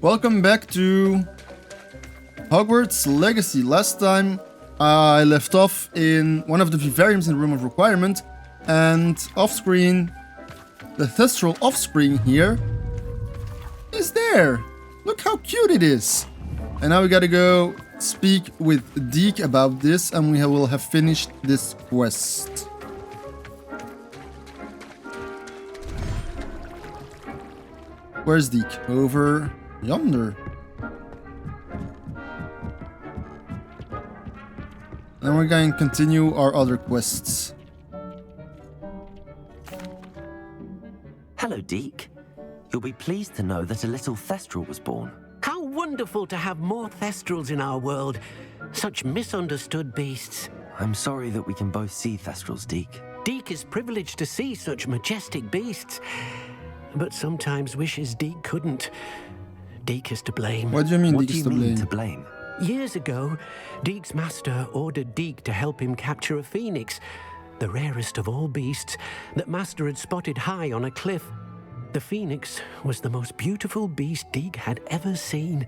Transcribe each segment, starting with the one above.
Welcome back to Hogwarts Legacy. Last time I left off in one of the vivariums in the Room of Requirement, and off-screen, the Thestral off-screen here is there. Look how cute it is. And now we gotta go speak with Deke about this, and we will have finished this quest. Where's Deke? Over yonder. Then we're going to continue our other quests. Hello, Deke. You'll be pleased to know that a little Thestral was born. How wonderful to have more Thestrals in our world. Such misunderstood beasts. I'm sorry that we can both see Thestrals, Deke. Deke is privileged to see such majestic beasts, but sometimes wishes Deke couldn't. Deke is to blame. What do you mean What Deke do is you to mean blame? to blame? Years ago, Deke's master ordered Deke to help him capture a phoenix, the rarest of all beasts that master had spotted high on a cliff. The phoenix was the most beautiful beast Deke had ever seen.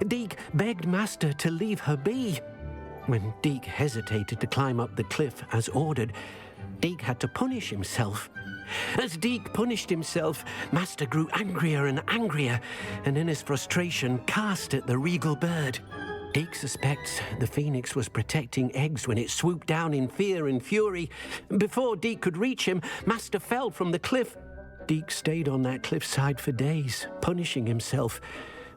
Deke begged master to leave her be. When Deke hesitated to climb up the cliff as ordered, Deke had to punish himself. As Deke punished himself, master grew angrier and angrier, and in his frustration cast at the regal bird. Deke suspects the phoenix was protecting eggs when it swooped down in fear and fury. Before Deke could reach him, master fell from the cliff. Deke stayed on that cliffside for days, punishing himself,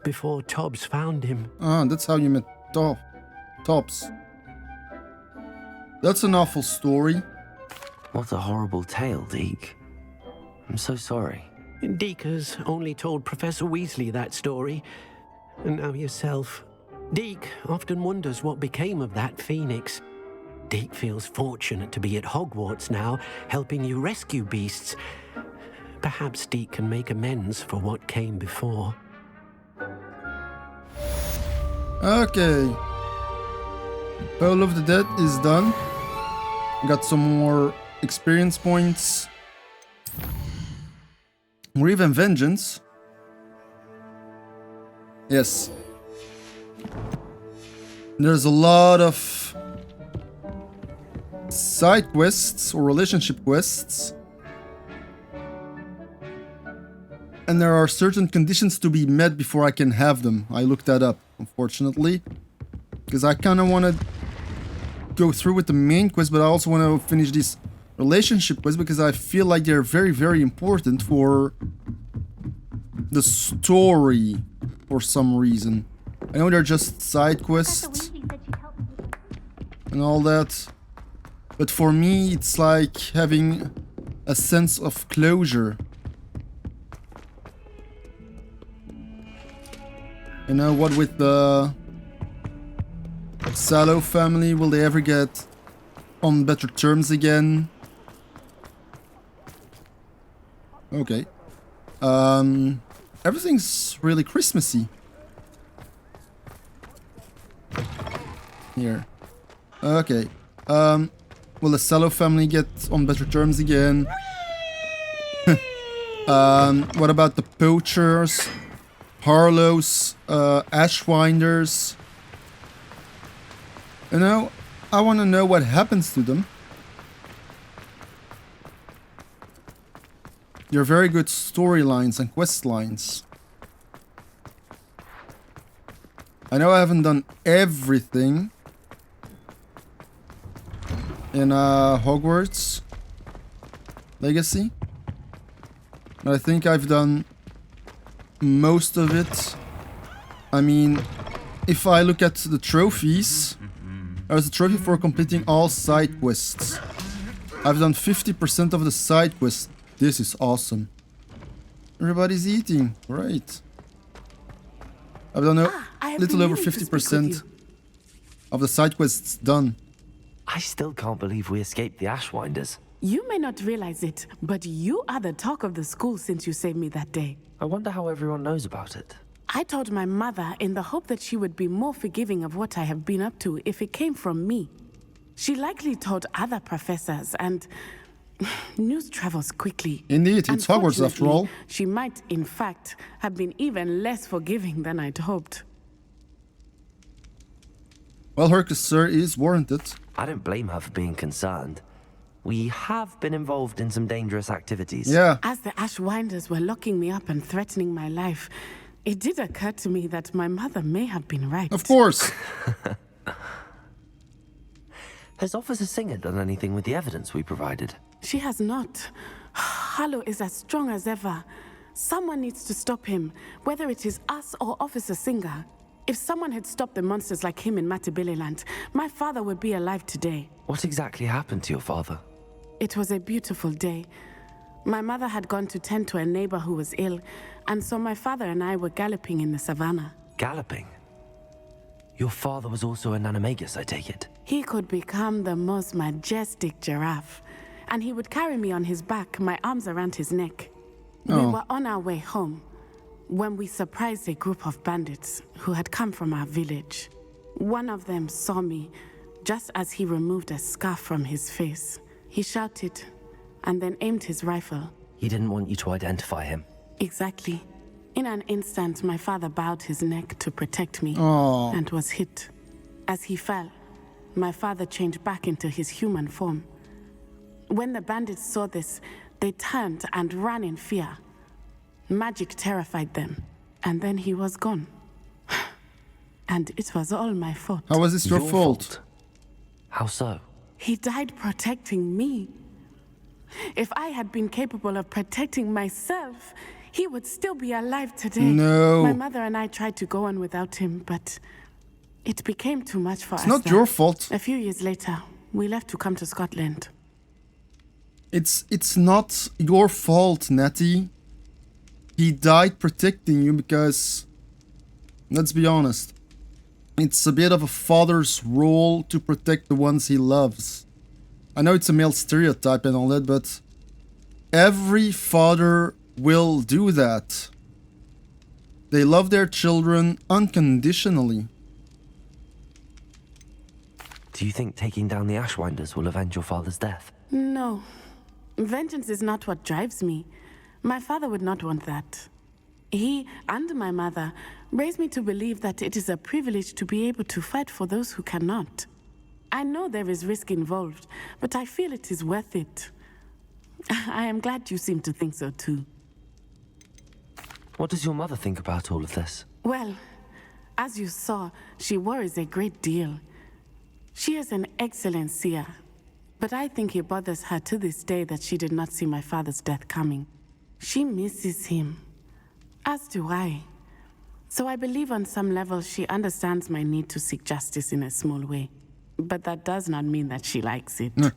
before Tobbs found him. Ah, that's how you met Tops. That's an awful story. What a horrible tale, Deke. I'm so sorry. Deke has only told Professor Weasley that story, and now yourself. Deke often wonders what became of that phoenix. Deke feels fortunate to be at Hogwarts now, helping you rescue beasts. Perhaps Deke can make amends for what came before. Okay. Bowl of the Dead is done. Got some more experience points. Revan Vengeance. Yes. There's a lot of side quests or relationship quests. And there are certain conditions to be met before I can have them. I looked that up, unfortunately. Because I kind of want to go through with the main quest, but I also want to finish these relationship quests because I feel like they're very, very important for the story for some reason. I know they're just side quests and all that, but for me it's like having a sense of closure. You know, what with the Sallow family, will they ever get on better terms again? Okay. Everything's really Christmassy here. Okay. Will the Sallow family get on better terms again? What about the Poachers, Harlows, Ashwinders? You know, I want to know what happens to them. They're very good storylines and quest lines. I know I haven't done everything in Hogwarts Legacy, but I think I've done most of it. I mean, if I look at the trophies, there's a trophy for completing all side quests. I've done 50% of the side quests. This is awesome. Everybody's eating. Right. I've done a little over 50% of the side quests done. I still can't believe we escaped the Ashwinders. You may not realize it, but you are the talk of the school since you saved me that day. I wonder how everyone knows about it. I told my mother in the hope that she would be more forgiving of what I have been up to if it came from me. She likely told other professors, and News travels quickly. Indeed, it's Hogwarts after all. Unfortunately, she might, in fact, have been even less forgiving than I'd hoped. Well, her concern is warranted. I don't blame her for being concerned. We have been involved in some dangerous activities. Yeah. As the Ashwinders were locking me up and threatening my life, it did occur to me that my mother may have been right. Of course. Has Officer Singer done anything with the evidence we provided? She has not. Harlow is as strong as ever. Someone needs to stop him, whether it is us or Officer Singer. If someone had stopped the monsters like him in Matabeleland, my father would be alive today. What exactly happened to your father? It was a beautiful day. My mother had gone to tend to a neighbor who was ill, and so my father and I were galloping in the savannah. Galloping? Your father was also an animagus, I take it? He could become the most majestic giraffe, and he would carry me on his back, my arms around his neck. We were on our way home when we surprised a group of bandits who had come from our village. One of them saw me just as he removed a scarf from his face. He shouted and then aimed his rifle. He didn't want you to identify him. Exactly. In an instant, my father bowed his neck to protect me and was hit. As he fell, my father changed back into his human form. When the bandits saw this, they turned and ran in fear. Magic terrified them, and then he was gone. And it was all my fault. How was this your fault? How so? He died protecting me. If I had been capable of protecting myself, he would still be alive today. No. My mother and I tried to go on without him, but it became too much for us. It's not your fault. A few years later, we left to come to Scotland. It's not your fault, Natty. He died protecting you because, let's be honest, it's a bit of a father's role to protect the ones he loves. I know it's a male stereotype and all that, but every father will do that. They love their children unconditionally. Do you think taking down the Ashwinders will avenge your father's death? No. Vengeance is not what drives me. My father would not want that. He and my mother raised me to believe that it is a privilege to be able to fight for those who cannot. I know there is risk involved, but I feel it is worth it. I am glad you seem to think so too. What does your mother think about all of this? Well, as you saw, she worries a great deal. She is an excellent seer, but I think it bothers her to this day that she did not see my father's death coming. She misses him, as do I. So I believe on some level she understands my need to seek justice in a small way. But that does not mean that she likes it. No.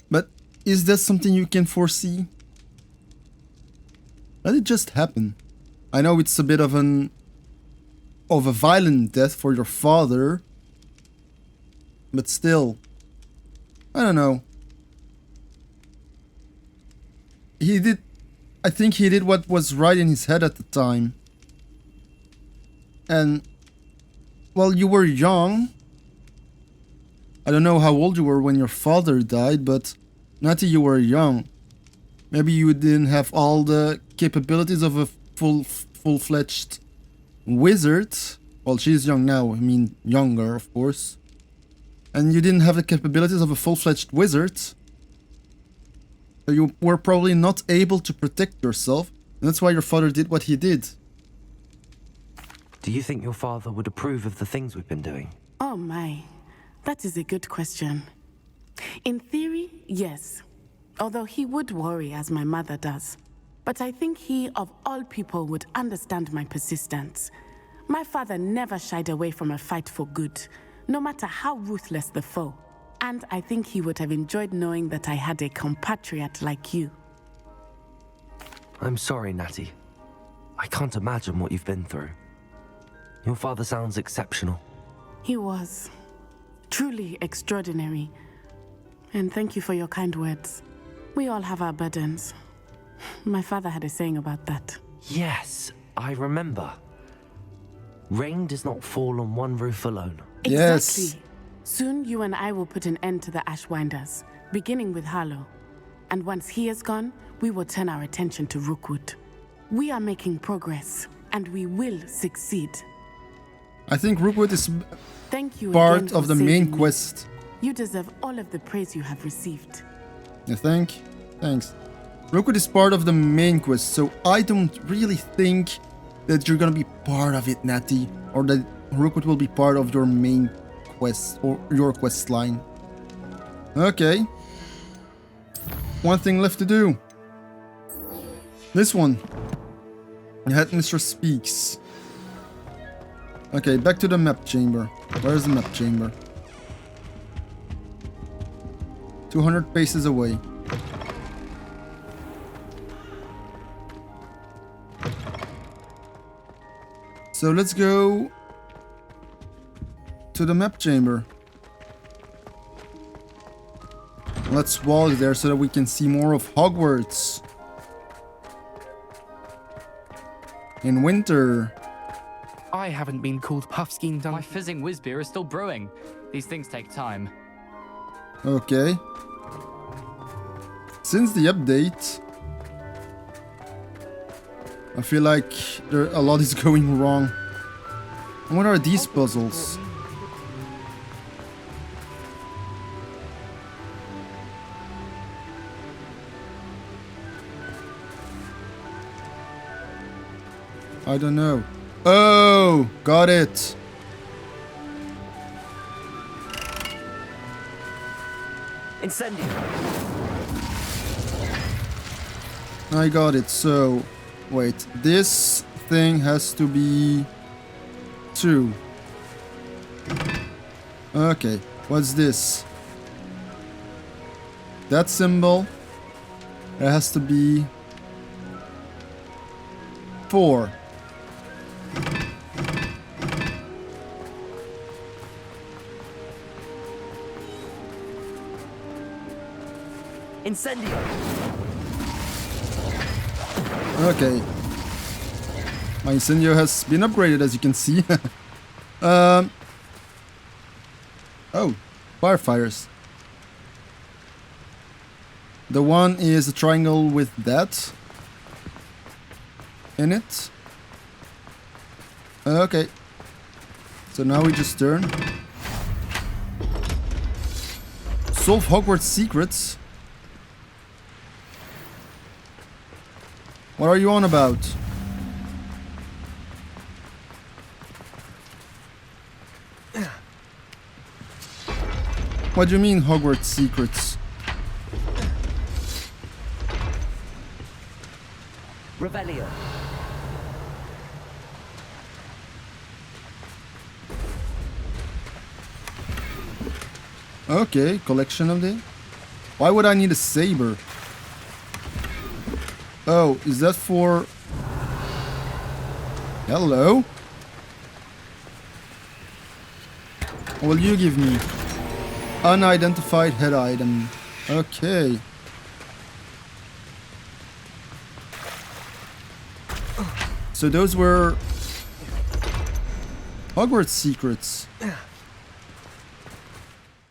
But is that something you can foresee? Let it just happen. I know it's a bit of a violent death for your father, but still, I don't know. I think he did what was right in his head at the time. And, well, you were young. I don't know how old you were when your father died, but Natty, you were young. Maybe you didn't have all the capabilities of a full-fledged wizard. Well, she's young now, I mean younger, of course. And you didn't have the capabilities of a full-fledged wizard. So you were probably not able to protect yourself. And that's why your father did what he did. Do you think your father would approve of the things we've been doing? Oh my, that is a good question. In theory, yes. Although he would worry as my mother does. But I think he, of all people, would understand my persistence. My father never shied away from a fight for good, no matter how ruthless the foe. And I think he would have enjoyed knowing that I had a compatriot like you. I'm sorry, Natty. I can't imagine what you've been through. Your father sounds exceptional. He was. Truly extraordinary. And thank you for your kind words. We all have our burdens. My father had a saying about that. Yes, I remember. Rain does not fall on one roof alone. Yes. Exactly. Soon you and I will put an end to the Ashwinders, beginning with Harlow. And once he is gone, we will turn our attention to Rookwood. We are making progress, and we will succeed. I think Rookwood is Thank you part again for of the main saving me. quest. You deserve all of the praise you have received. You think? Thanks. Rookwood is part of the main quest, so I don't really think that you're gonna be part of it, Natty. Or that Rookwood will be part of your main quest, or your quest line. Okay. One thing left to do. This one. The Headmistress speaks. Okay, back to the map chamber. Where's the map chamber? 200 paces away. So let's go to the map chamber. Let's walk there so that we can see more of Hogwarts. In winter. I haven't been called Puffskein My fizzing whiz beer is still brewing. These things take time. Okay. Since the update, I feel like a lot is going wrong. And what are these puzzles? I don't know. Oh, got it. Incendio! I got it. So, wait. This thing has to be 2. Okay. What's this? That symbol. It has to be 4. Incendio! Okay. My incendio has been upgraded, as you can see. Oh, firefighters. The one is a triangle with that in it. Okay. So now we just turn. Solve Hogwarts secrets. What are you on about? What do you mean, Hogwarts secrets? Revelio! Okay, collection of the. Why would I need a saber? Oh, is that for... Hello? What will you give me? Unidentified head item. Okay. So those were Hogwarts secrets.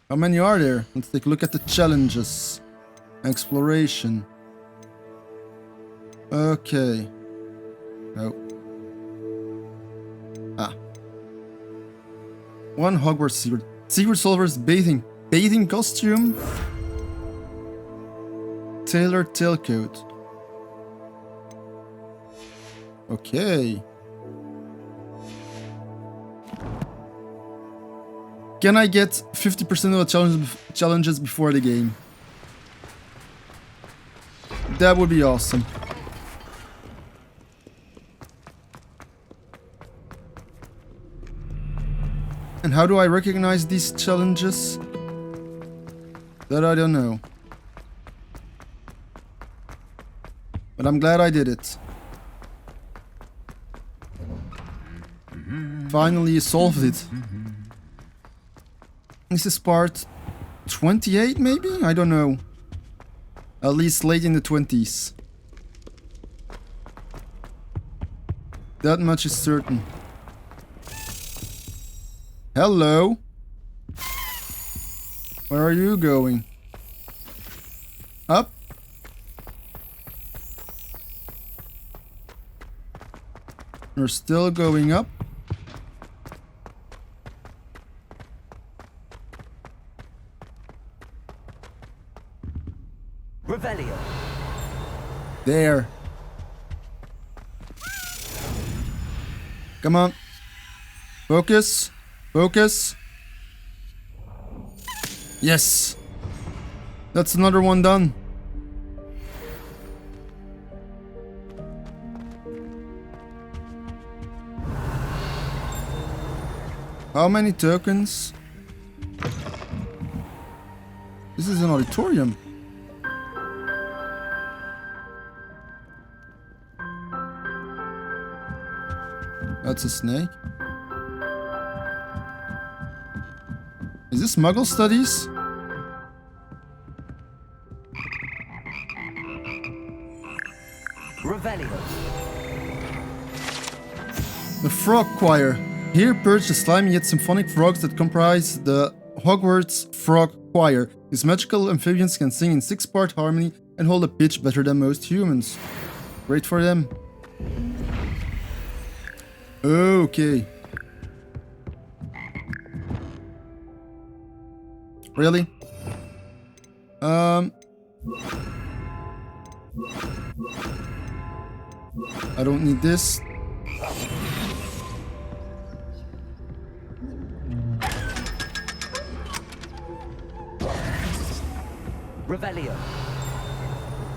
How many are there? Let's take a look at the challenges. Exploration. Okay. Oh. Ah. 1 Hogwarts secret. Secret Solver's bathing costume. Tailored tailcoat. Okay. Can I get 50% of the challenges before the game? That would be awesome. And how do I recognize these challenges? That I don't know. But I'm glad I did it. Finally solved it. This is part 28 maybe? I don't know. At least late in the 20s. That much is certain. Hello. Where are you going? Up? You're still going up? Revelio. There. Come on. Focus. Focus. Yes. That's another one done. How many tokens? This is an auditorium. That's a snake. Is this Muggle Studies? Revelio. The Frog Choir. Here perch the slimy yet symphonic frogs that comprise the Hogwarts Frog Choir. These magical amphibians can sing in 6-part harmony and hold a pitch better than most humans. Great for them. Okay. Really? I don't need this. Revelio.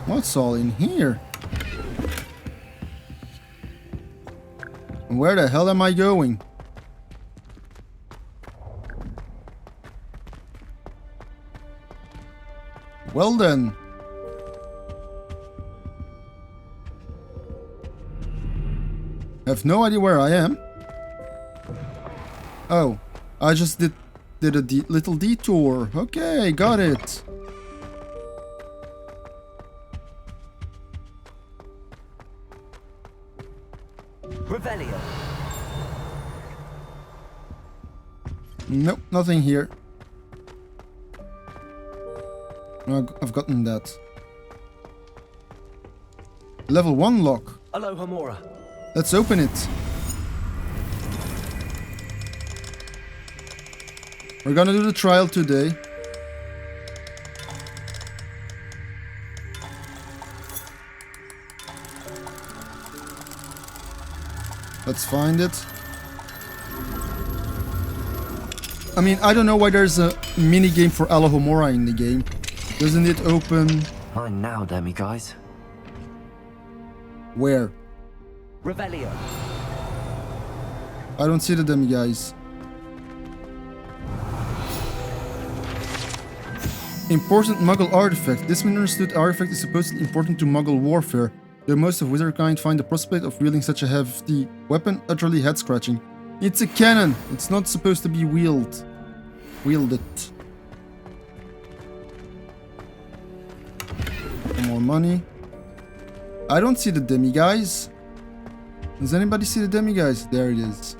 What's all in here? Where the hell am I going? Well then. I have no idea where I am. Oh, I just did a little detour. Okay, got it. Revelio. Nope, nothing here. I've gotten that. Level 1 lock. Aloha Mora. Let's open it. We're gonna do the trial today. Let's find it. I mean, I don't know why there's a mini game for Alohomora in the game. Doesn't it open... Mine now, demi guys. Where? Revelio. I don't see the demi guys. Important Muggle artifact. This misunderstood artifact is supposedly important to Muggle warfare. Though most of wizardkind find the prospect of wielding such a hefty weapon utterly head-scratching. It's a cannon. It's not supposed to be wielded. More money. I don't see the demi guys. Does anybody see the demi guys? There it is.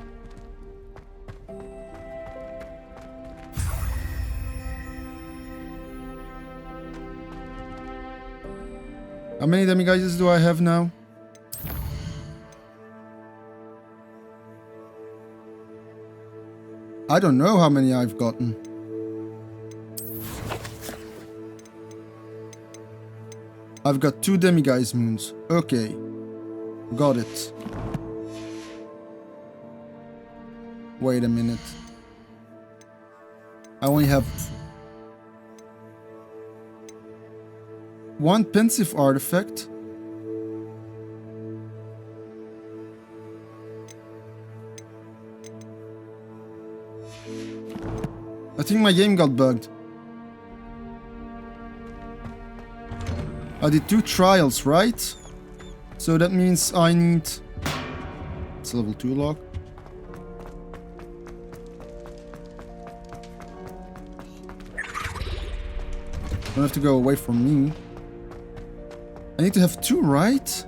How many demi guys do I have now? I don't know how many I've gotten. I've got 2 demiguise moons. Okay. Got it. Wait a minute. I only have 1 pensive artifact. I think my game got bugged. I did 2 trials, right? So that means I need... It's a level 2 lock. Don't have to go away from me. I need to have 2, right?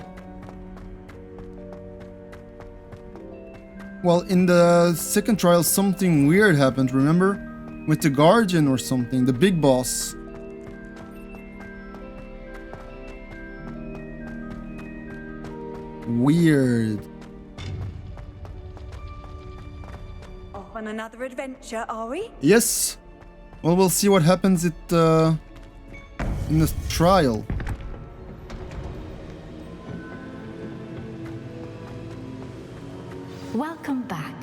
Well, in the second trial something weird happened, remember? with the Guardian or something, the big boss. Weird. Off on another adventure, are we? Yes. Well, we'll see what happens in the trial. Welcome back.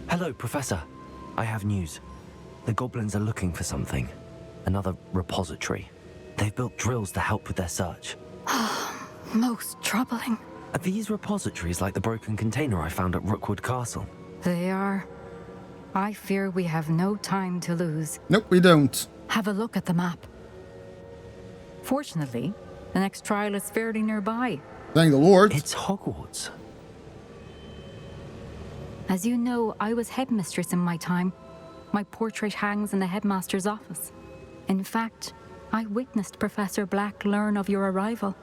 Hello, Professor. I have news. The goblins are looking for something. Another repository. They've built drills to help with their search. Most troubling. Are these repositories like the broken container I found at Rookwood Castle? They are. I fear we have no time to lose. Nope, we don't. Have a look at the map. Fortunately, the next trial is fairly nearby. Thank the Lord. It's Hogwarts. As you know, I was headmistress in my time. My portrait hangs in the headmaster's office. In fact, I witnessed Professor Black learn of your arrival.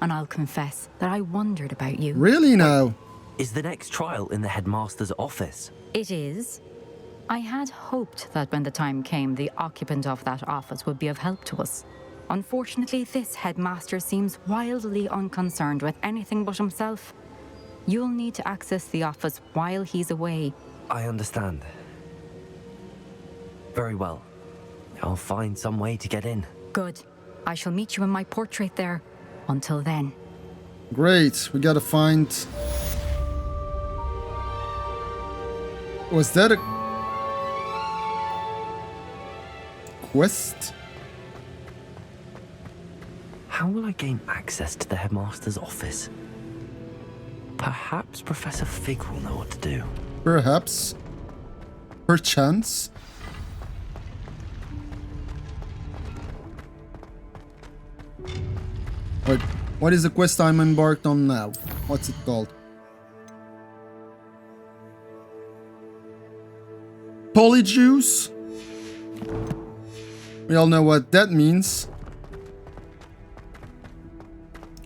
And I'll confess that I wondered about you. Really now? Is the next trial in the headmaster's office? It is. I had hoped that when the time came, the occupant of that office would be of help to us. Unfortunately, this headmaster seems wildly unconcerned with anything but himself. You'll need to access the office while he's away. I understand. Very well. I'll find some way to get in. Good. I shall meet you in my portrait there. Until then. Great. We gotta find... Was that a... quest? How will I gain access to the headmaster's office? Perhaps Professor Fig will know what to do. Perhaps. Perchance. Wait, what is the quest I'm embarked on now? What's it called? Polyjuice? We all know what that means.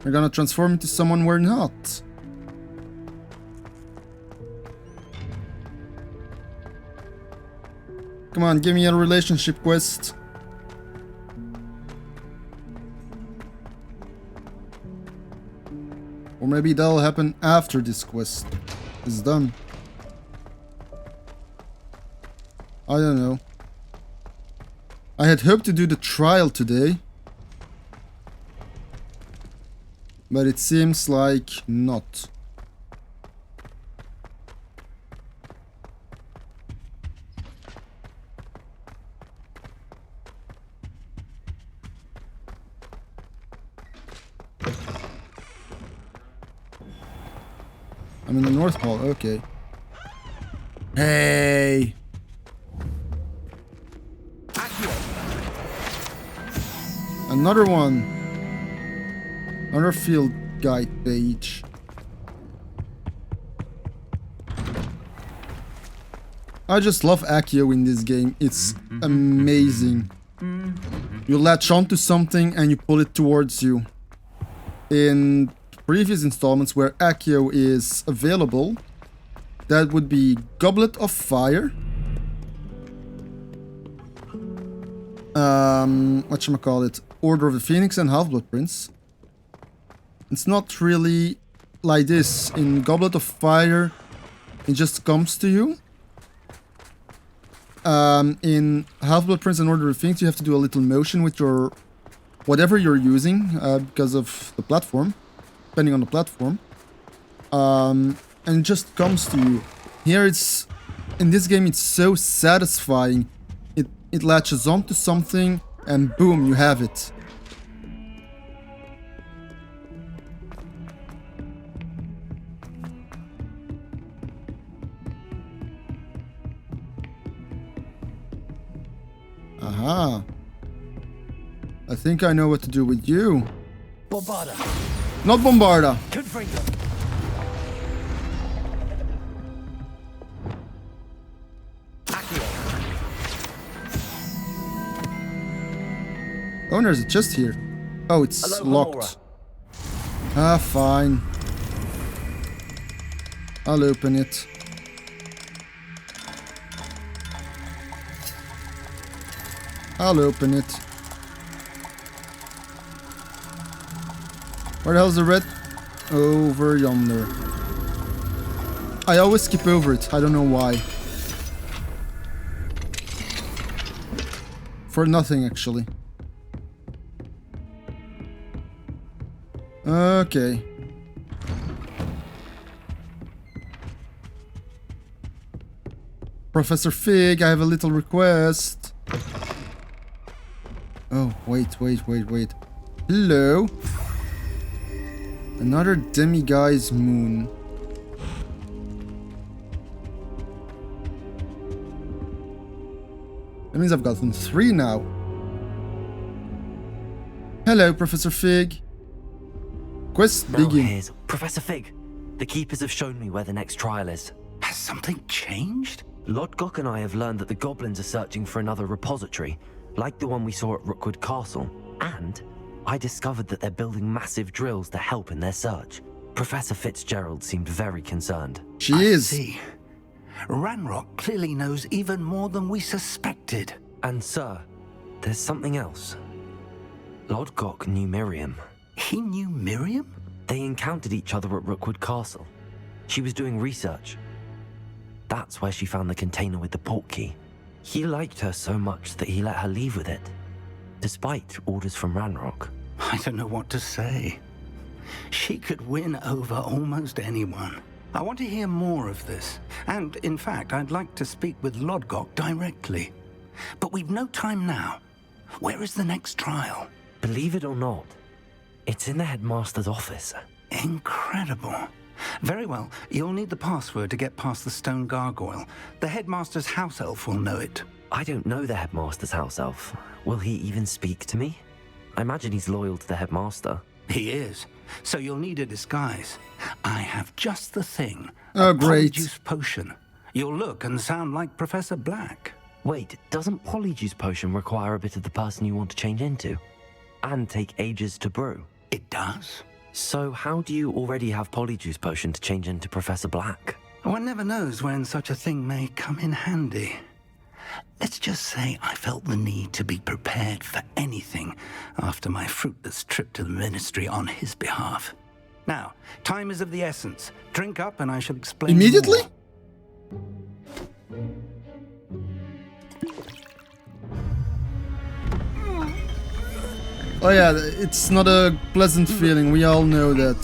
We're gonna transform into someone we're not. Come on, give me a relationship quest. Or maybe that'll happen after this quest is done. I don't know. I had hoped to do the trial today. But it seems like not. I'm in the North Hall, okay. Hey! Another one. Another field guide page. I just love Accio in this game. It's amazing. You latch onto something and you pull it towards you. In previous installments where Accio is available, that would be Goblet of Fire. Whatchamacallit? Order of the Phoenix and Half-Blood Prince. It's not really like this. In Goblet of Fire, it just comes to you. In Half-Blood Prince and Order of the Phoenix, you have to do a little motion with your... whatever you're using, because of the platform. Depending on the platform. And it just comes to you. Here it's... in this game, it's so satisfying. It latches onto something, and boom, you have it. Aha. I think I know what to do with you. Bombarda! Not Bombarda. Confringo! Oh, there's a chest here. Oh, it's Hello, locked. Ah, fine. I'll open it. I'll open it. Where the hell's the red? Over yonder. I always skip over it. I don't know why. For nothing, actually. Okay. Professor Fig, I have a little request. Oh, wait. Hello? Another demiguise moon. That means I've gotten 3 now. Hello, Professor Fig. Quest Now begin. here's Professor Fig. The Keepers have shown me where the next trial is. Has something changed? Lodgok and I have learned that the goblins are searching for another repository, like the one we saw at Rookwood Castle. And I discovered that they're building massive drills to help in their search. Professor Fitzgerald seemed very concerned. She I is. see. Ranrock clearly knows even more than we suspected. And sir, there's something else. Lodgok knew Miriam. He knew Miriam? They encountered each other at Rookwood Castle. She was doing research. That's where she found the container with the port key. He liked her so much that he let her leave with it, despite orders from Ranrock. I don't know what to say. She could win over almost anyone. I want to hear more of this. And, in fact, I'd like to speak with Lodgok directly. But we've no time now. Where is the next trial? Believe it or not, it's in the headmaster's office. Incredible. Very well. You'll need the password to get past the stone gargoyle. The headmaster's house elf will know it. I don't know the headmaster's house elf. Will he even speak to me? I imagine he's loyal to the headmaster. He is. So you'll need a disguise. I have just the thing. Oh, A great. Polyjuice potion. You'll look and sound like Professor Black. Wait, doesn't Polyjuice potion require a bit of the person you want to change into? And take ages to brew? It does. So how do you already have Polyjuice potion to change into Professor Black? One never knows when such a thing may come in handy. Let's just say I felt the need to be prepared for anything after my fruitless trip to the ministry on his behalf. Now, time is of the essence. Drink up and I shall explain Immediately? more. Oh yeah, it's not a pleasant feeling. We all know that.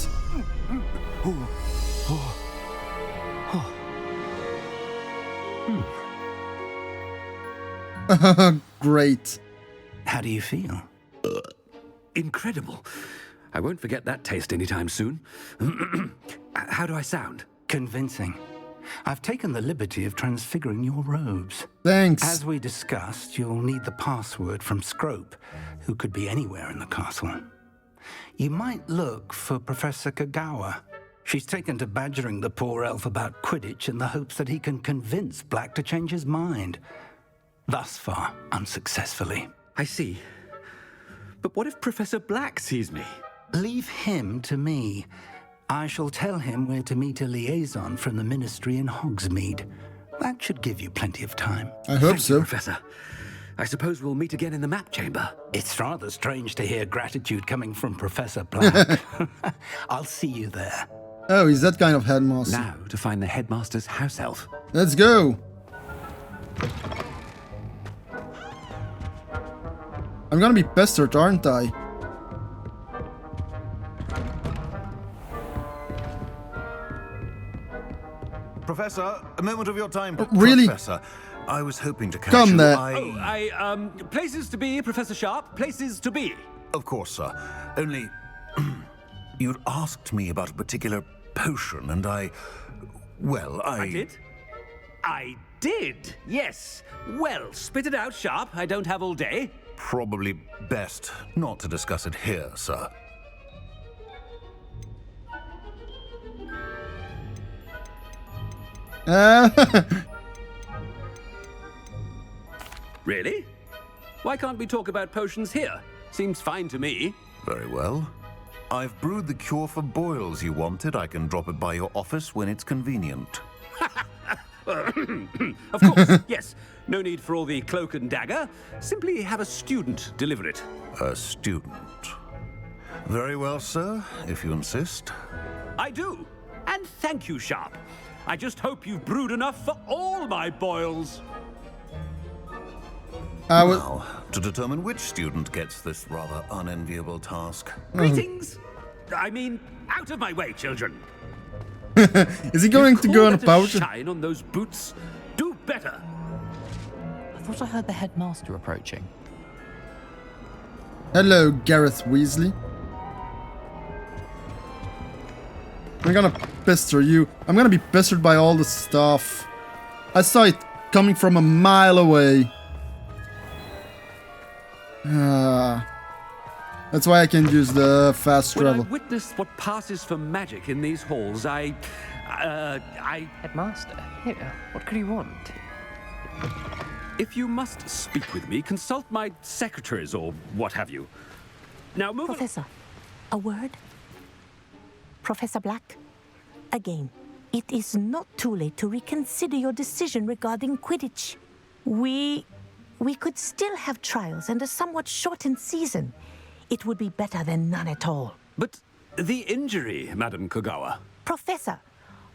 Great. How do you feel? Incredible. I won't forget that taste anytime soon. How do I sound? Convincing. I've taken the liberty of transfiguring your robes. Thanks. As we discussed, you'll need the password from Scrope, who could be anywhere in the castle. You might look for Professor Kagawa. She's taken to badgering the poor elf about Quidditch in the hopes that he can convince Black to change his mind. Thus far, unsuccessfully. I see. But what if Professor Black sees me? Leave him to me. I shall tell him where to meet a liaison from the ministry in Hogsmeade. That should give you plenty of time. I hope Thank so. you, Professor. I suppose we'll meet again in the map chamber. It's rather strange to hear gratitude coming from Professor Black. I'll see you there. Oh, he's that kind of headmaster. Now to find the headmaster's house elf. Let's go. I'm gonna be pestered, aren't I? Professor, a moment of your time. Really? Professor, I was hoping to catch Come you. there. Places to be, Professor Sharp. Places to be. Of course, sir. Only, you'd asked me about a particular potion, and I did, yes. Well, spit it out, Sharp. I don't have all day. Probably best not to discuss it here, sir. Really? Why can't we talk about potions here? Seems fine to me. Very well. I've brewed the cure for boils you wanted. I can drop it by your office when it's convenient. Of course, yes. No need for all the cloak and dagger. Simply have a student deliver it. A student. Very well, sir, if you insist. I do. And thank you, Sharp. I just hope you've brewed enough for all my boils. Now, to determine which student gets this rather unenviable task. Greetings. I mean, out of my way, children. Is he going to go on a power trip? Shine on those boots. Do better. I thought I heard the headmaster approaching. Hello, Gareth Weasley. I'm gonna pester you. I'm gonna be pestered by all the stuff. I saw it coming from a mile away. That's why I can use the fast travel. When I witness what passes for magic in these halls, I... Headmaster? Here, what could he want? If you must speak with me, consult my secretaries or what have you. Now move... Professor, a word? Professor Black, again, it is not too late to reconsider your decision regarding Quidditch. We could still have trials and a somewhat shortened season. It would be better than none at all. But the injury, Madam Kogawa. Professor,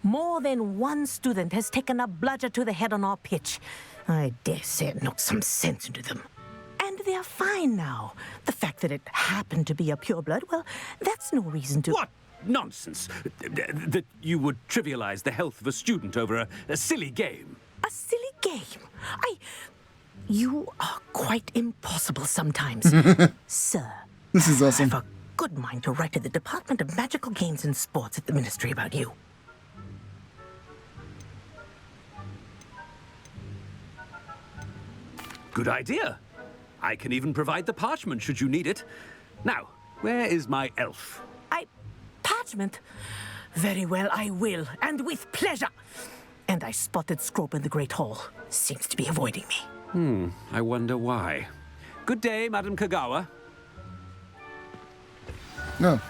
more than one student has taken a bludger to the head on our pitch. I dare say it knocked some sense into them. And they're fine now. The fact that it happened to be a pureblood, well, that's no reason to... What nonsense! That you would trivialize the health of a student over a silly game. A silly game? You are quite impossible sometimes. Sir. This is awesome. I have a good mind to write to the Department of Magical Games and Sports at the Ministry about you. Good idea. I can even provide the parchment should you need it. Now, where is my elf? Parchment? Very well, I will, and with pleasure. And I spotted Scrope in the Great Hall. Seems to be avoiding me. I wonder why. Good day, Madam Kogawa. No.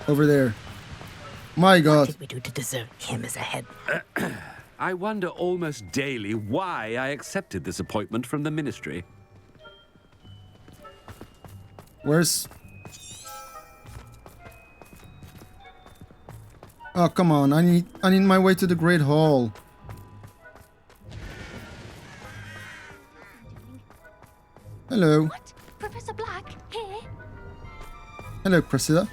Over there. My God. What did we do to deserve him as a head? I wonder almost daily why I accepted this appointment from the Ministry. Where's... Oh, come on. I need my way to the Great Hall. Hello. What? Professor Black? Here? Hello, Priscilla.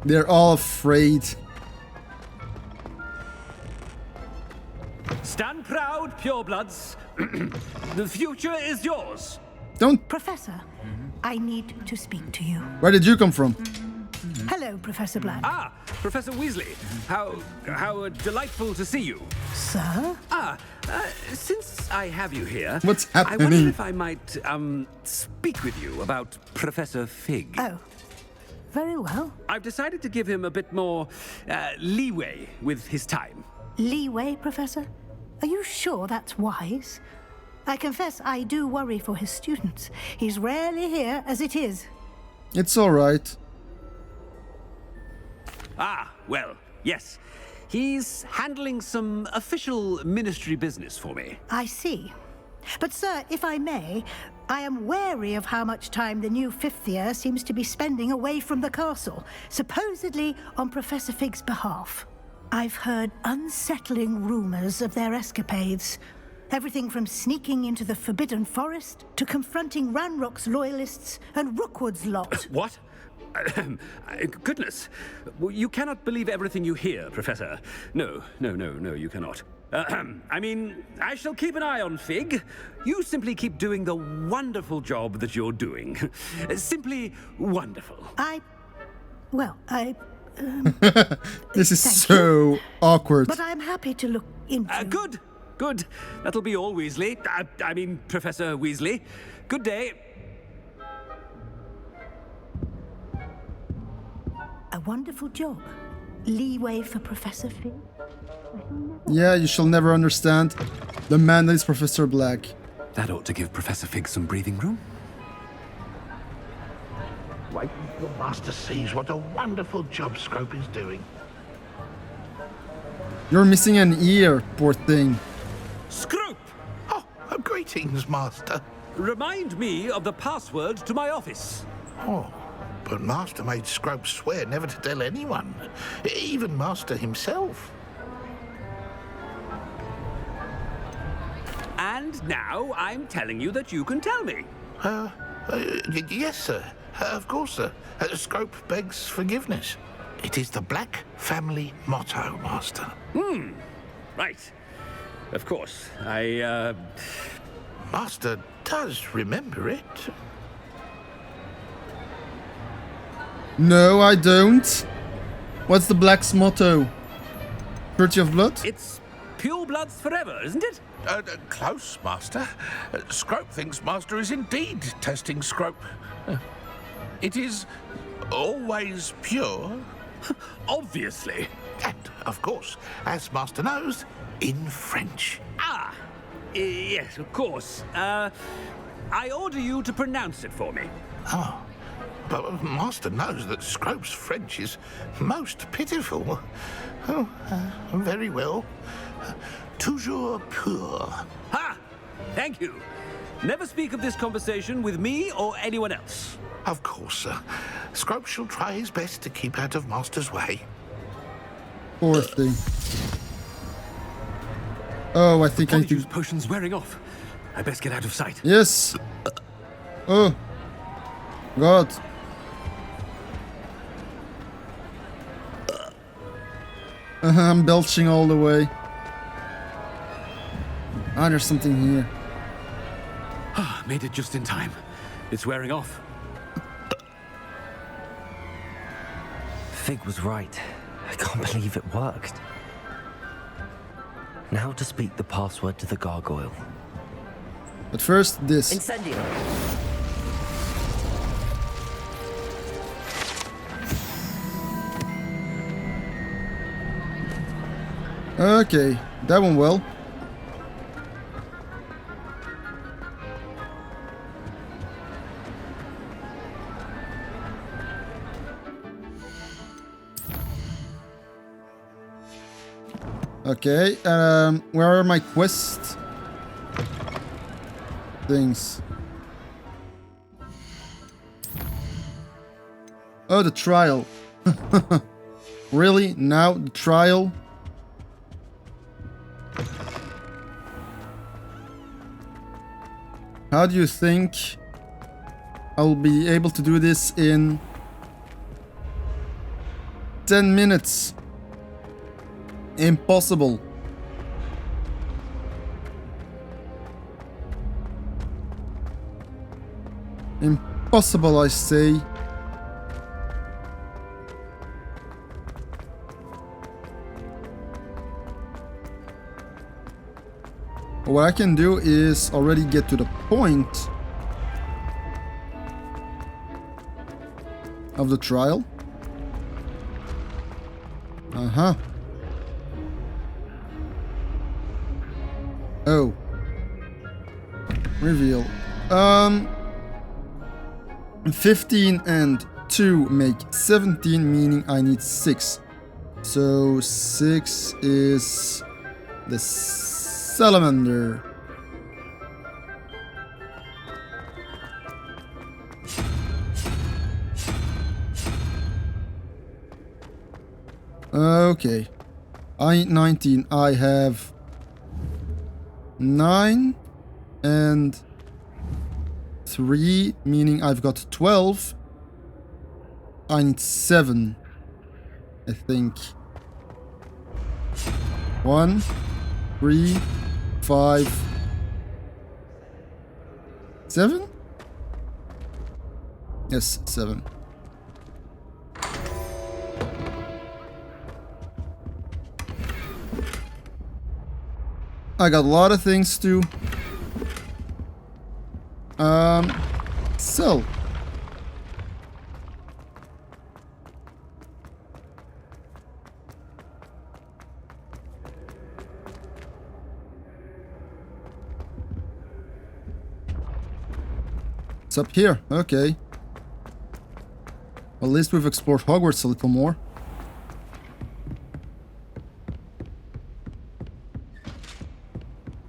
They're all afraid. Stand proud, purebloods. The future is yours. Don't... Professor, I need to speak to you. Where did you come from? Hello, Professor Black. Ah, Professor Weasley. How delightful to see you. Sir? Since I have you here... What's happening? I wonder if I might, speak with you about Professor Fig. Oh, very well. I've decided to give him a bit more, leeway with his time. Leeway, Professor? Are you sure that's wise? I confess I do worry for his students. He's rarely here as it is. It's all right. Ah, well, yes. He's handling some official ministry business for me. I see. But, sir, if I may, I am wary of how much time the new fifth year seems to be spending away from the castle, supposedly on Professor Fig's behalf. I've heard unsettling rumors of their escapades. Everything from sneaking into the Forbidden Forest to confronting Ranrock's loyalists and Rookwood's lot. What? Goodness. You cannot believe everything you hear, Professor. No, you cannot. I mean, I shall keep an eye on Fig. You simply keep doing the wonderful job that you're doing. Simply wonderful. This is so awkward. But I'm happy to look into... Good. That'll be all, Weasley. I mean, Professor Weasley. Good day. A wonderful job. Leeway for Professor Fig. Yeah, you shall never understand. The man that is Professor Black. That ought to give Professor Fig some breathing room. Wait until Master sees what a wonderful job Scrope is doing. You're missing an ear, poor thing. Scrope! Oh, greetings, Master. Remind me of the password to my office. Oh, but Master made Scrope swear never to tell anyone, even Master himself. And now I'm telling you that you can tell me. Yes, sir. Of course, sir. Scrope begs forgiveness. It is the Black family motto, Master. Right. Of course. Master does remember it. No, I don't. What's the Black's motto? Purity of blood? It's pure bloods forever, isn't it? Close, Master. Scrope thinks Master is indeed testing Scrope. It is always pure. Obviously. And, of course, as Master knows, in French. Ah! Yes, of course. I order you to pronounce it for me. Oh. But Master knows that Scrope's French is most pitiful. Oh, very well. Toujours pur. Ha! Thank you. Never speak of this conversation with me or anyone else. Of course, sir. Scrope shall try his best to keep out of Master's way. Poor thing. Oh, I think I need to... Polyjuice potion's wearing off. I best get out of sight. Yes. Oh. God. I'm belching all the way. Ah, there's something here. Made it just in time. It's wearing off. Fig was right. I can't believe it worked. Now to speak the password to the gargoyle. But first, this. Incendio! Okay, that went well. Okay, where are my quest things? Oh, the trial. Really? Now the trial? How do you think I'll be able to do this in 10 minutes? Impossible. Impossible, I say. What I can do is already get to the point of the trial. Uh-huh. Oh. Reveal. 15 and 2 make 17, meaning I need 6. So 6 is the salamander. Okay. I need 19. I have 9 and 3, meaning I've got 12. I need 7, I think. 1, 3, 5, 7? Yes, 7. I got a lot of things to sell. It's up here. Okay. At least we've explored Hogwarts a little more.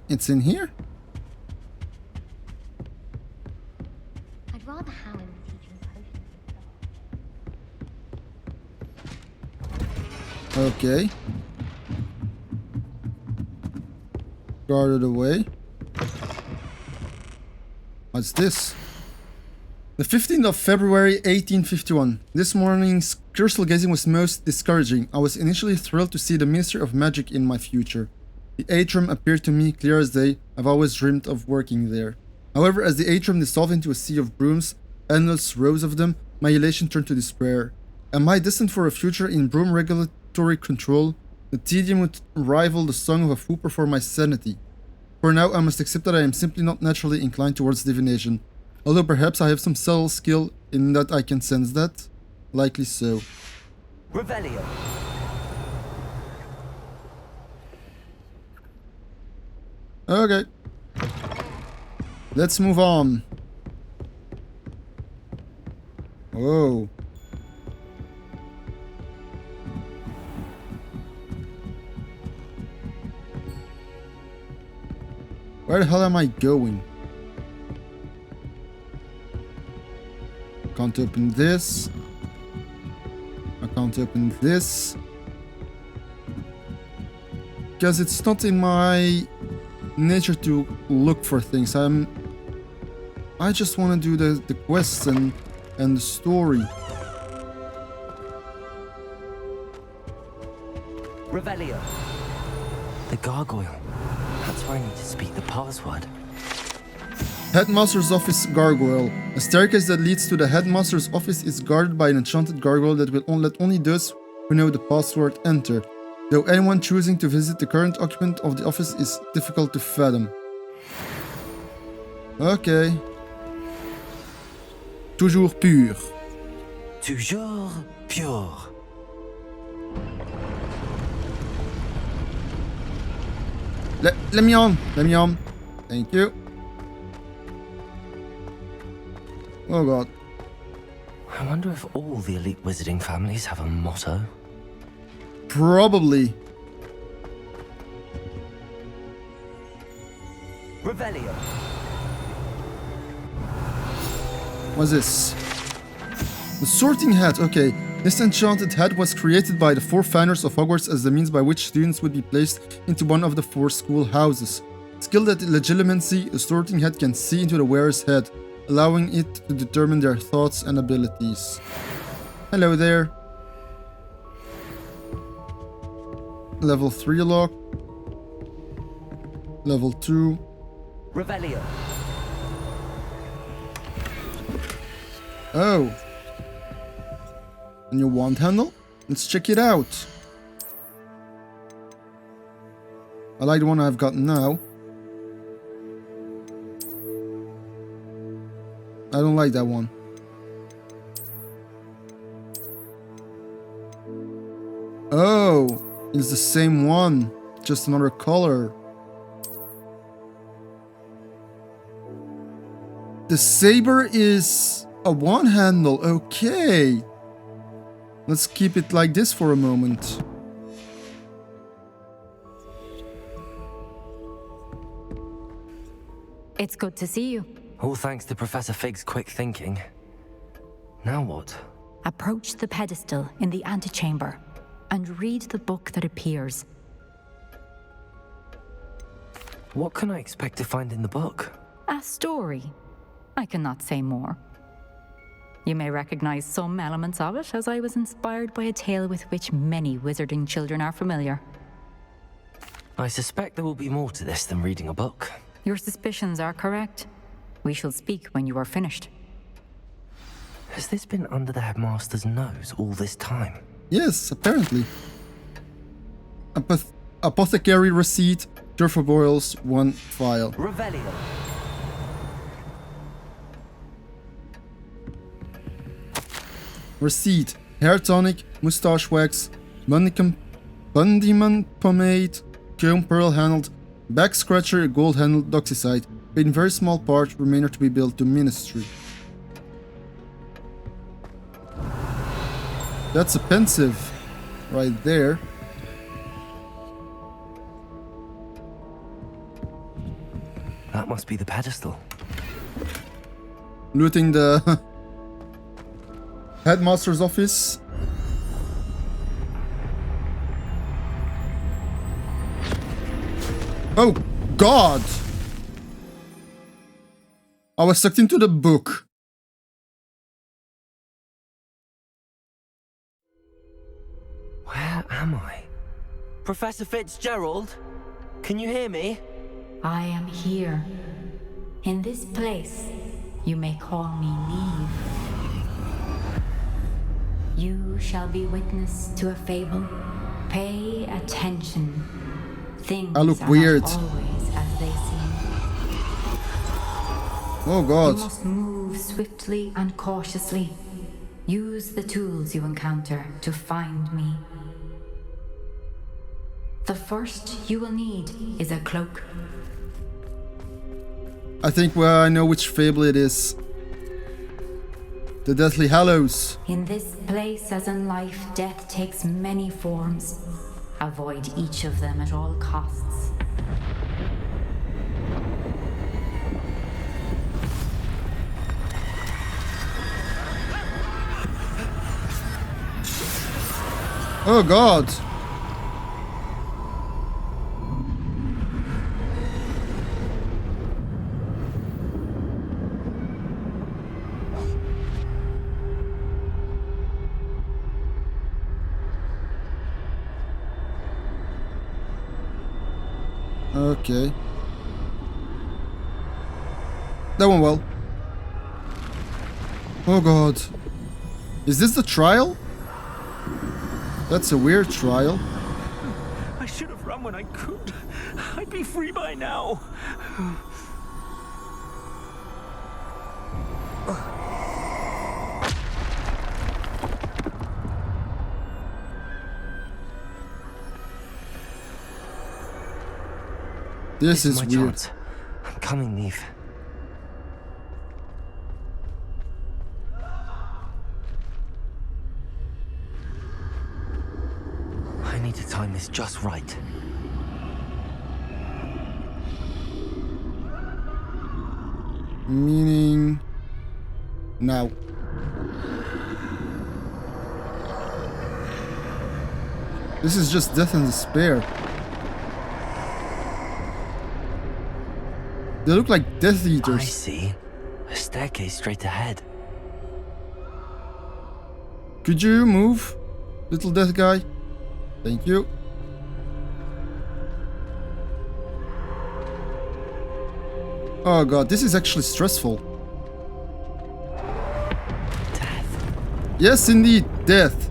It's in here? I'd rather Howard was teaching potions. Okay. Guarded away. What's this? The 15th of February 1851. This morning's crystal gazing was most discouraging. I was initially thrilled to see the Ministry of Magic in my future. The atrium appeared to me clear as day. I've always dreamed of working there. However, as the atrium dissolved into a sea of brooms, endless rows of them, my elation turned to despair. Am I destined for a future in broom regulatory control? The tedium would rival the song of a whooper for my sanity. For now, I must accept that I am simply not naturally inclined towards divination. Although perhaps I have some subtle skill in that I can sense that. Likely so. Revelio. Okay. Let's move on. Whoa. Where the hell am I going? Can't open this. I can't open this. Because it's not in my nature to look for things. I just want to do the quests and the story. Revelio. The gargoyle. That's where I need to speak the password. Headmaster's office gargoyle. A staircase that leads to the headmaster's office is guarded by an enchanted gargoyle that will let only those who know the password enter. Though anyone choosing to visit the current occupant of the office is difficult to fathom. Okay. Toujours pur. Toujours pure. Let me on. Let me on. Thank you. Oh god. I wonder if all the elite wizarding families have a motto. Probably. Revelio. What's this? The sorting hat. Okay. This enchanted hat was created by the four founders of Hogwarts as the means by which students would be placed into one of the four school houses. Skilled at legitimacy, a sorting hat can see into the wearer's head, allowing it to determine their thoughts and abilities. Hello there. Level 3 lock. Level 2. Revelio. Oh. A new wand handle? Let's check it out. I like the one I've got now. I don't like that one. Oh, it's the same one, just another color. The saber is a one handle, okay. Let's keep it like this for a moment. It's good to see you. All thanks to Professor Fig's quick thinking. Now what? Approach the pedestal in the antechamber and read the book that appears. What can I expect to find in the book? A story. I cannot say more. You may recognize some elements of it, as I was inspired by a tale with which many wizarding children are familiar. I suspect there will be more to this than reading a book. Your suspicions are correct. We shall speak when you are finished. Has this been under the headmaster's nose all this time? Yes, apparently. Apothecary receipt, Turf Boils, 1 file. Revelio. Receipt, hair tonic, moustache wax, Bundyman pomade, comb pearl handled, back scratcher, gold handled doxycyde, paid in very small part, remainder to be billed to ministry. That's a pensive right there. That must be the pedestal. Looting the headmaster's office. Oh God! I was sucked into the book. Where am I? Professor Fitzgerald? Can you hear me? I am here. In this place, you may call me Neve. You shall be witness to a fable. Pay attention. Things I look are weird. not always as they seem. Oh God. You must move swiftly and cautiously. Use the tools you encounter to find me. The first you will need is a cloak. I think I know which fable it is. The Deathly Hallows. In this place, as in life, death takes many forms. Avoid each of them at all costs. Oh God. Okay. That went well. Oh God. Is this the trial? That's a weird trial. I should have run when I could. I'd be free by now. This is my weird. chance. I'm coming, Neve. I need to time this just right. Meaning... now. This is just death and despair. They look like Death Eaters. I see. A staircase straight ahead. Could you move, little death guy? Thank you. Oh God, this is actually stressful. Death. Yes, indeed, death.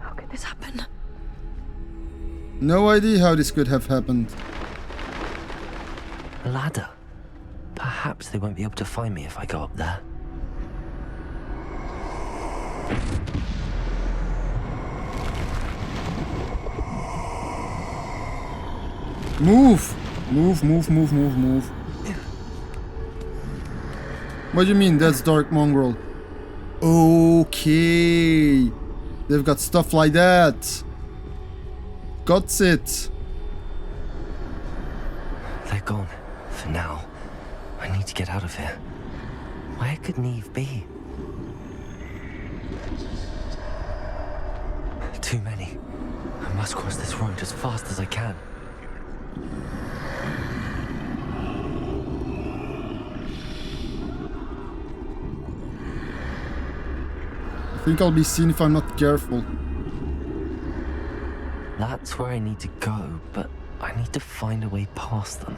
How could this happen? No idea how this could have happened. A ladder. Perhaps they won't be able to find me if I go up there. Move! Move, move, move, move, move. What do you mean, that's Dark Mongrel? Okay. They've got stuff like that. Got it. They're gone. For now. I need to get out of here. Where could Neve be? Too many. I must cross this road as fast as I can. I think I'll be seen if I'm not careful. That's where I need to go, but I need to find a way past them.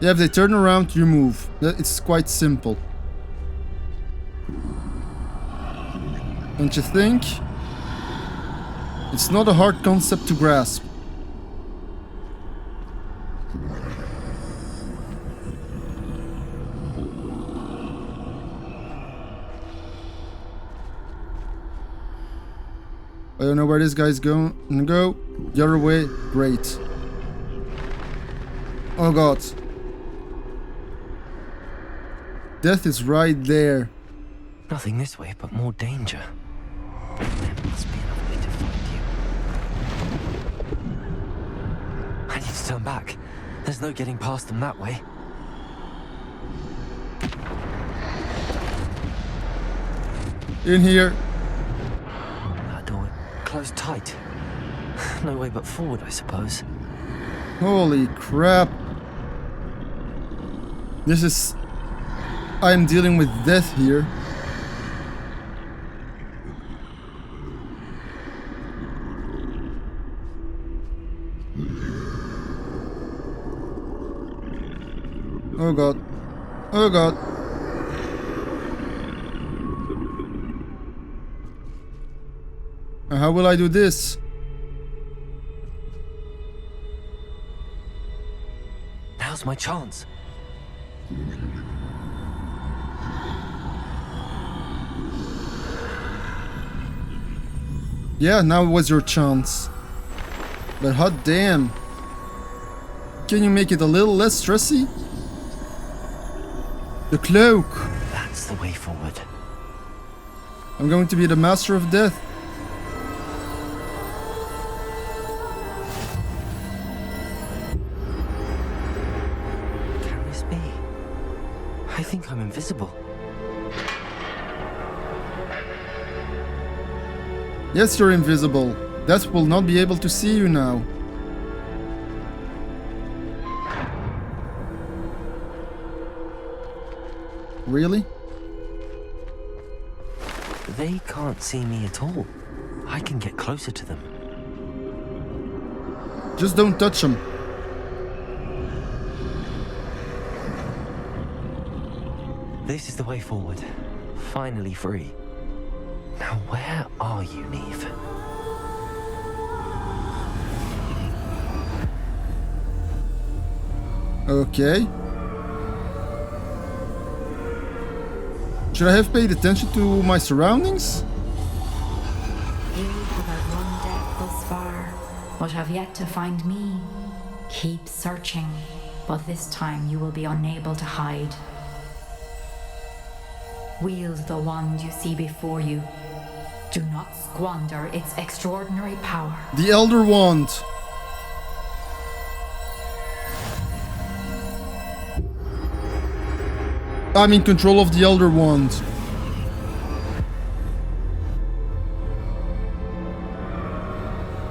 Yeah, if they turn around, you move. It's quite simple. Don't you think? It's not a hard concept to grasp. I don't know where this guy's going to go. The other way. Great. Oh god. Death is right there. Nothing this way, but more danger. There must be another way to find you. I need to turn back. There's no getting past them that way. In here. That door closed tight. No way but forward, I suppose. Holy crap. This is... I am dealing with death here. Oh god. Oh god. How will I do this? Now's my chance. Yeah, now was your chance. But hot damn. Can you make it a little less stressy? The cloak. That's the way forward. I'm going to be the master of death. Carries me. I think I'm invisible. Yes, you're invisible. Death will not be able to see you now. Really? They can't see me at all. I can get closer to them. Just don't touch them. This is the way forward. Finally free. Now where are you, Neve? Okay. Should I have paid attention to my surroundings? You have outrun death thus far, but have yet to find me. Keep searching, but this time you will be unable to hide. Wield the wand you see before you. Do not squander its extraordinary power. The Elder Wand. I'm in control of the Elder Wand.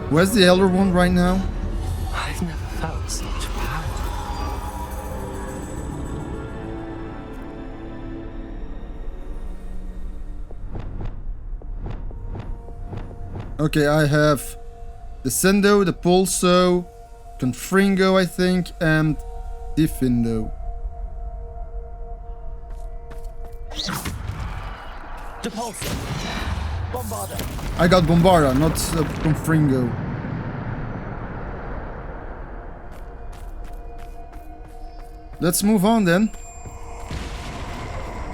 Where's the Elder Wand right now? I've never felt such power. Okay, I have Descendo, the Pulso, Confringo, I think, and Diffindo. Depulso. Bombarda. I got Bombarda, not Confringo. Let's move on then.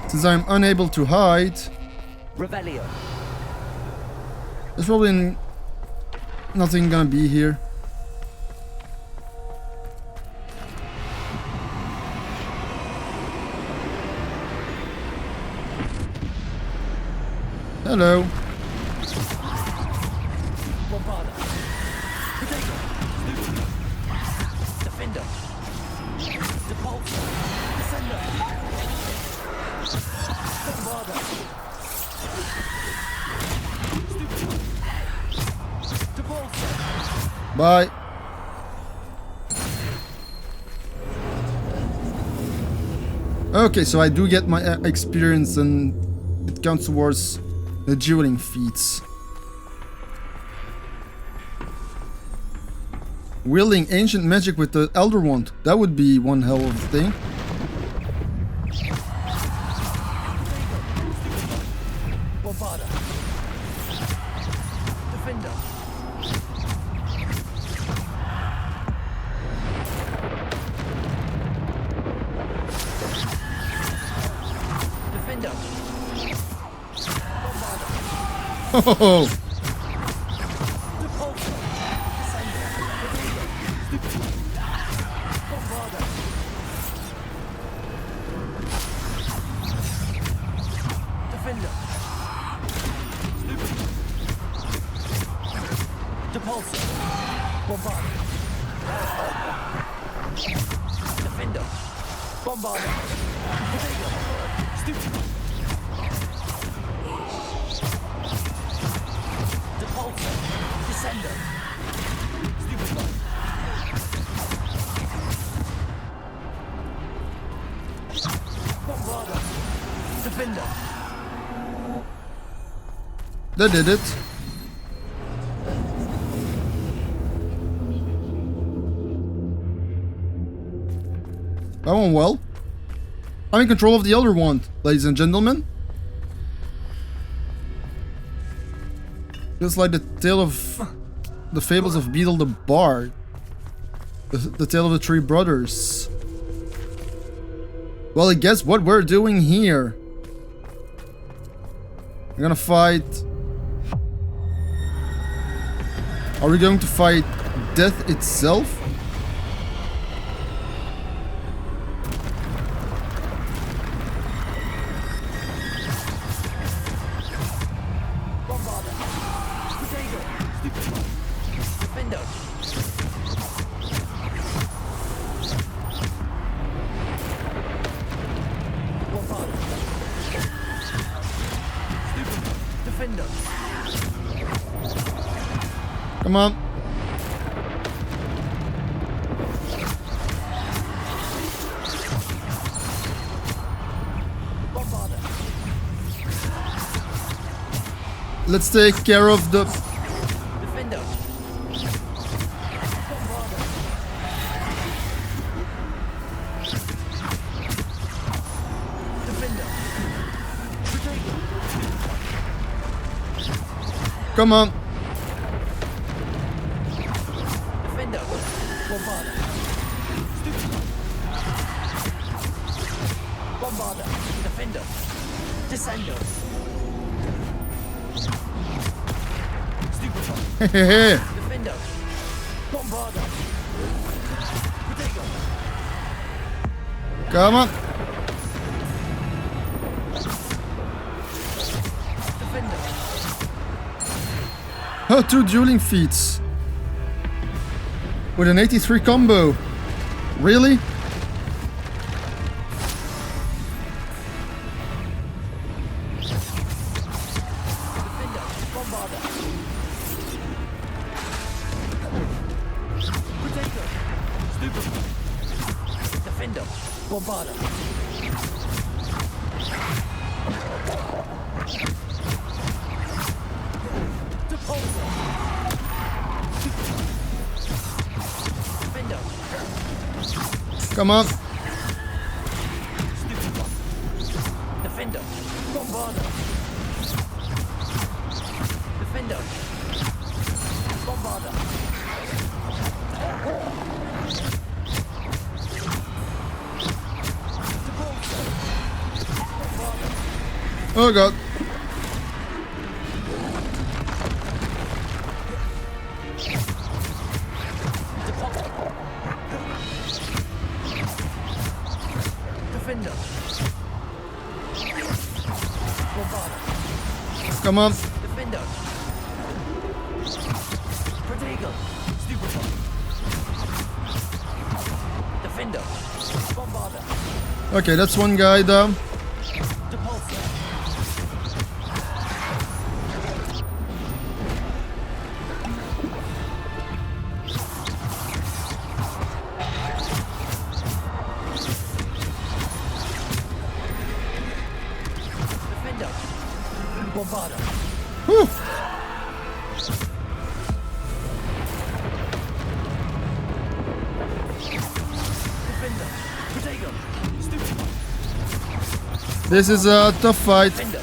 Since I'm unable to hide. Revelio. There's probably nothing gonna be here. Hello. Bombarda. Potato. Defender. Depulso. Descender. Bombarda. Bye. Okay, so I do get my experience and it counts towards the dueling feats. Wielding ancient magic with the Elder Wand. That would be one hell of a thing. Bombarda. Defender. Oh, Depulsor. Bombarder. Defender. Bombarder. Potato. Stupid. Depulsor. Descender. Stupid one. Bombarder. Defender. That did it. That went well. I'm in control of the Elder Wand, ladies and gentlemen. Just like the tale of the fables of Beetle the Bard. The tale of the three brothers. Well, I guess what we're doing here. We're gonna fight. Are we going to fight death itself? Come on. Let's take care of the... Defender. Defender. Come on. Defender. Bombarder. Bombarder. Defender. Descender. Defender. Bombarder. Potato. Come on. Defender. Oh, 2 dueling feats. With an 83 combo. Really? Come on. Defender. Bombarder. Defender. Bombarder. Oh god. Come on. Defender. Protego. Stupid one. Defender. Bombarder. Okay, that's one guy down. Whew. This is a tough fight. Defender.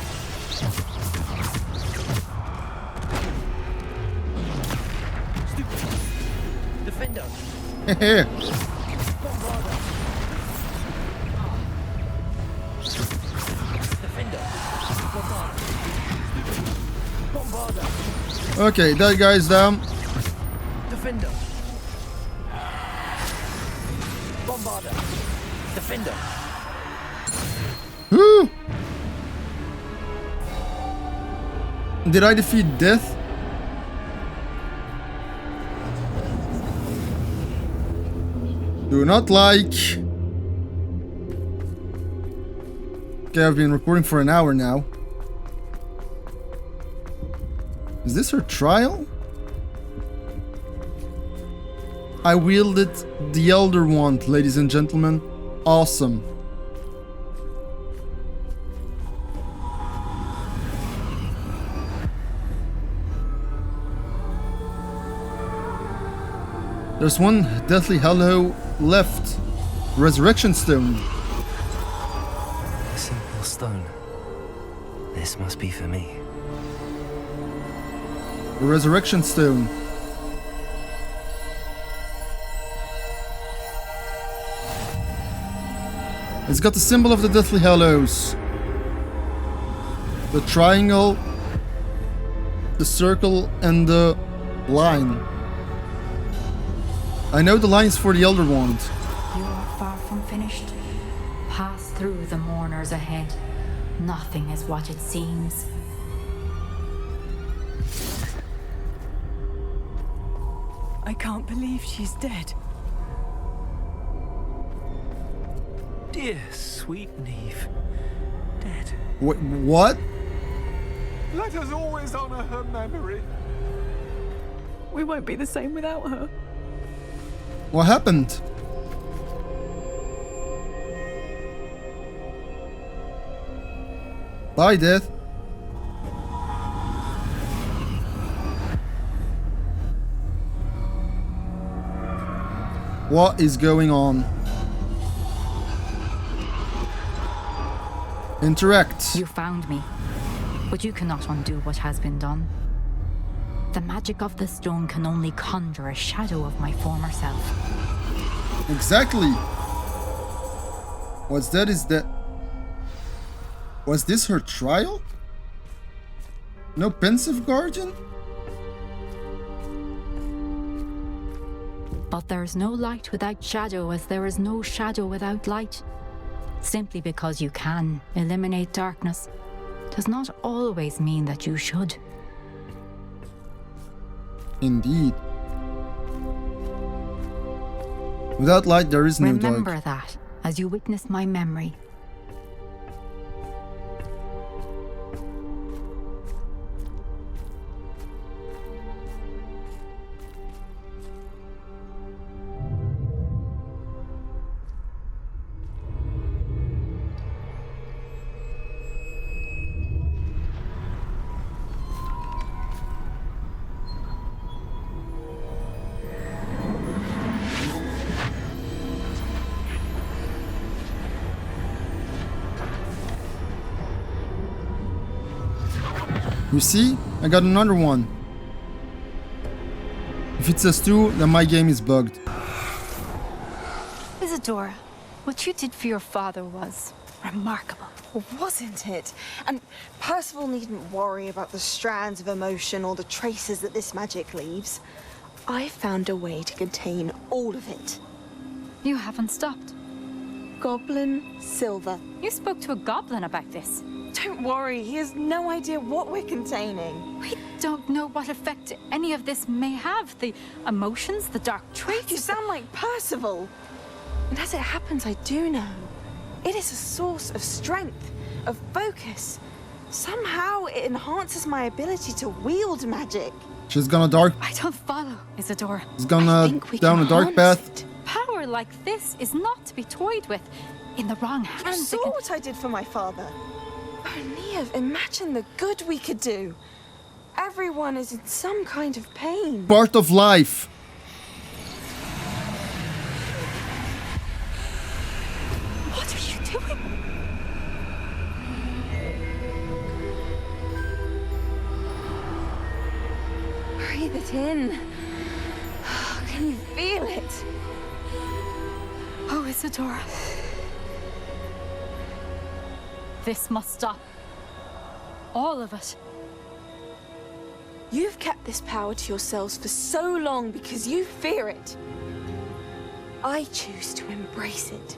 Okay, that guy's down. Defender. Bombarder. Defender. Woo! Did I defeat death? Do not like. Okay, I've been recording for an hour now. Is this her trial? I wielded the Elder Wand, ladies and gentlemen. Awesome. There's one Deathly Hallow left. Resurrection Stone. A simple stone. This must be for me. The Resurrection Stone. It's got the symbol of the Deathly Hallows. The triangle, the circle, and the line. I know the lines for the Elder Wand. You are far from finished. Pass through the mourners ahead. Nothing is what it seems. I can't believe she's dead. Dear sweet Neve. Dead. What? Let us always honor her memory. We won't be the same without her. What happened? Bye, Death. What is going on? Interact. You found me, but you cannot undo what has been done. The magic of the stone can only conjure a shadow of my former self. Exactly. What's that? Is that... Was this her trial? No pensive guardian? But there's no light without shadow, as there is no shadow without light. Simply because you can eliminate darkness does not always mean that you should. Indeed. Without light, there is no dark. Remember that as you witness my memory. You see? I got another one. If it says 2, then my game is bugged. Isadora, what you did for your father was remarkable. Well, wasn't it? And Percival needn't worry about the strands of emotion or the traces that this magic leaves. I found a way to contain all of it. You haven't stopped. Goblin Silver. You spoke to a goblin about this. Don't worry, he has no idea what we're containing. We don't know what effect any of this may have. The emotions, the dark traits. You sound like Percival. And as it happens, I do know. It is a source of strength, of focus. Somehow it enhances my ability to wield magic. She's gonna dark. I don't follow, Isadora. She's gonna down a dark path. Power like this is not to be toyed with. In the wrong hands. You saw what I did for my father. Oh, Neve, imagine the good we could do. Everyone is in some kind of pain. Part of life. What are you doing? Breathe it in. Can you feel it? Oh, Isadora. This must stop. All of it. You've kept this power to yourselves for so long because you fear it. I choose to embrace it.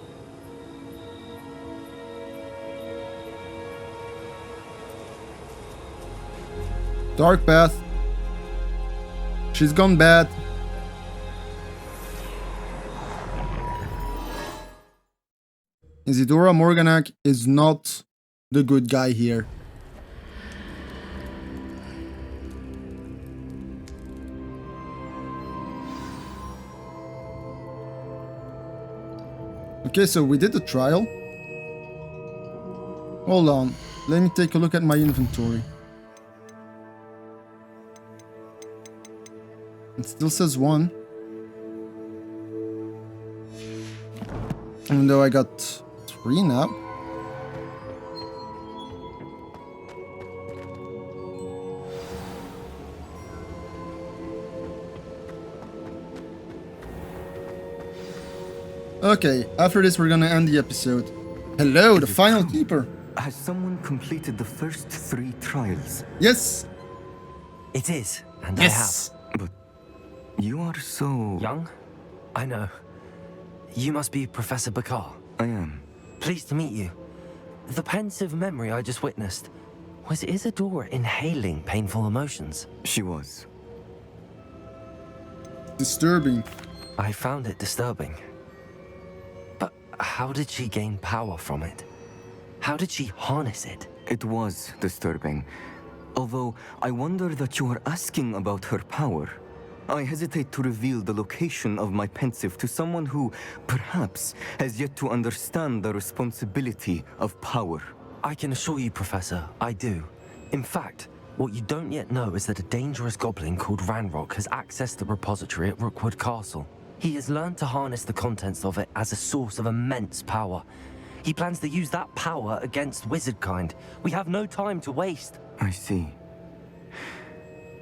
Dark path. She's gone bad. Isidora Morganac is not the good guy here. Okay, so we did the trial. Hold on. Let me take a look at my inventory. It still says 1. Even though I got 3 now. Okay, after this we're gonna end the episode. Hello, the final keeper. Has someone completed the first 3 trials? Yes. It is, and yes. I have. But you are so... young? I know. You must be Professor Bakar. I am. Pleased to meet you. The pensive memory I just witnessed, was Isadora inhaling painful emotions? She was. Disturbing. I found it disturbing. But how did she gain power from it? How did she harness it? It was disturbing. Although, I wonder that you are asking about her power. I hesitate to reveal the location of my pensive to someone who, perhaps, has yet to understand the responsibility of power. I can assure you, Professor, I do. In fact, what you don't yet know is that a dangerous goblin called Ranrock has accessed the repository at Rookwood Castle. He has learned to harness the contents of it as a source of immense power. He plans to use that power against wizardkind. We have no time to waste. I see.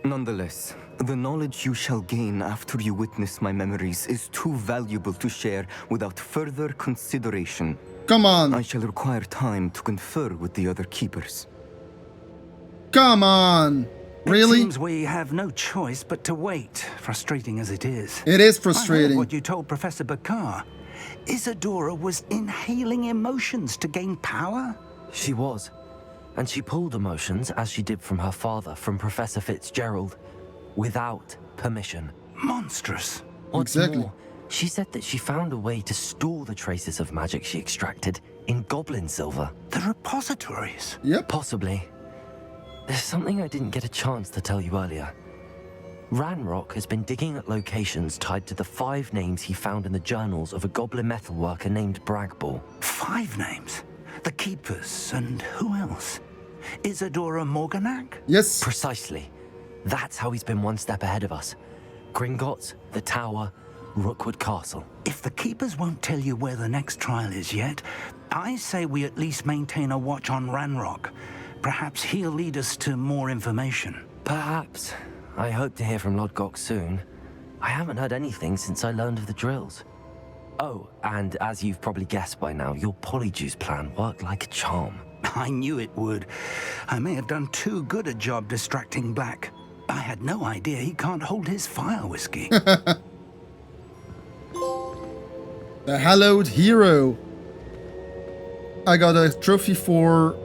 Nonetheless, the knowledge you shall gain after you witness my memories is too valuable to share without further consideration. Come on! I shall require time to confer with the other keepers. Come on! Really? It seems we have no choice but to wait, frustrating as it is. It is I frustrating. heard what you told Professor Bakar. Isadora was inhaling emotions to gain power? She was. And she pulled emotions, as she did from her father, from Professor Fitzgerald, without permission. Monstrous. What's exactly. more, she said that she found a way to store the traces of magic she extracted in goblin silver. The repositories? Yep. Possibly. There's something I didn't get a chance to tell you earlier. Ranrock has been digging at locations tied to the 5 names he found in the journals of a goblin metalworker named Bragball. 5 names? The Keepers, and who else? Isadora Morganac? Yes. Precisely. That's how he's been one step ahead of us. Gringotts, the Tower, Rookwood Castle. If the Keepers won't tell you where the next trial is yet, I say we at least maintain a watch on Ranrock. Perhaps he'll lead us to more information. Perhaps. I hope to hear from Lodgok soon. I haven't heard anything since I learned of the drills. Oh, and as you've probably guessed by now, your Polyjuice plan worked like a charm. I knew it would. I may have done too good a job distracting Black. I had no idea he can't hold his fire whiskey. The hallowed hero. I got a trophy for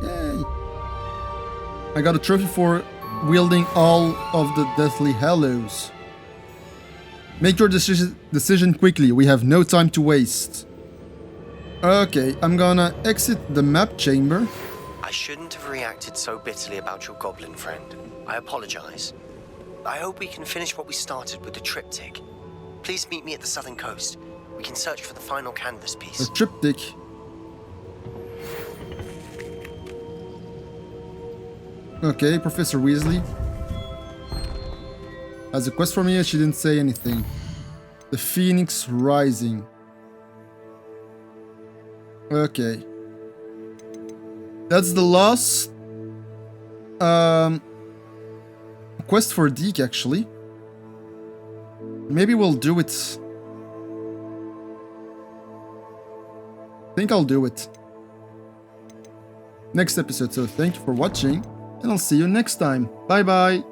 yay. I got a trophy for wielding all of the Deathly Hallows. Make your decision quickly. We have no time to waste. Okay, I'm gonna exit the map chamber. I shouldn't have reacted so bitterly about your goblin friend. I apologize. I hope we can finish what we started with the triptych. Please meet me at the southern coast. We can search for the final canvas piece. The triptych. Okay, Professor Weasley has a quest for me and she didn't say anything. The Phoenix Rising. Okay. That's the last quest for Deke, actually. Maybe we'll do it. I think I'll do it next episode. So thank you for watching and I'll see you next time. Bye bye.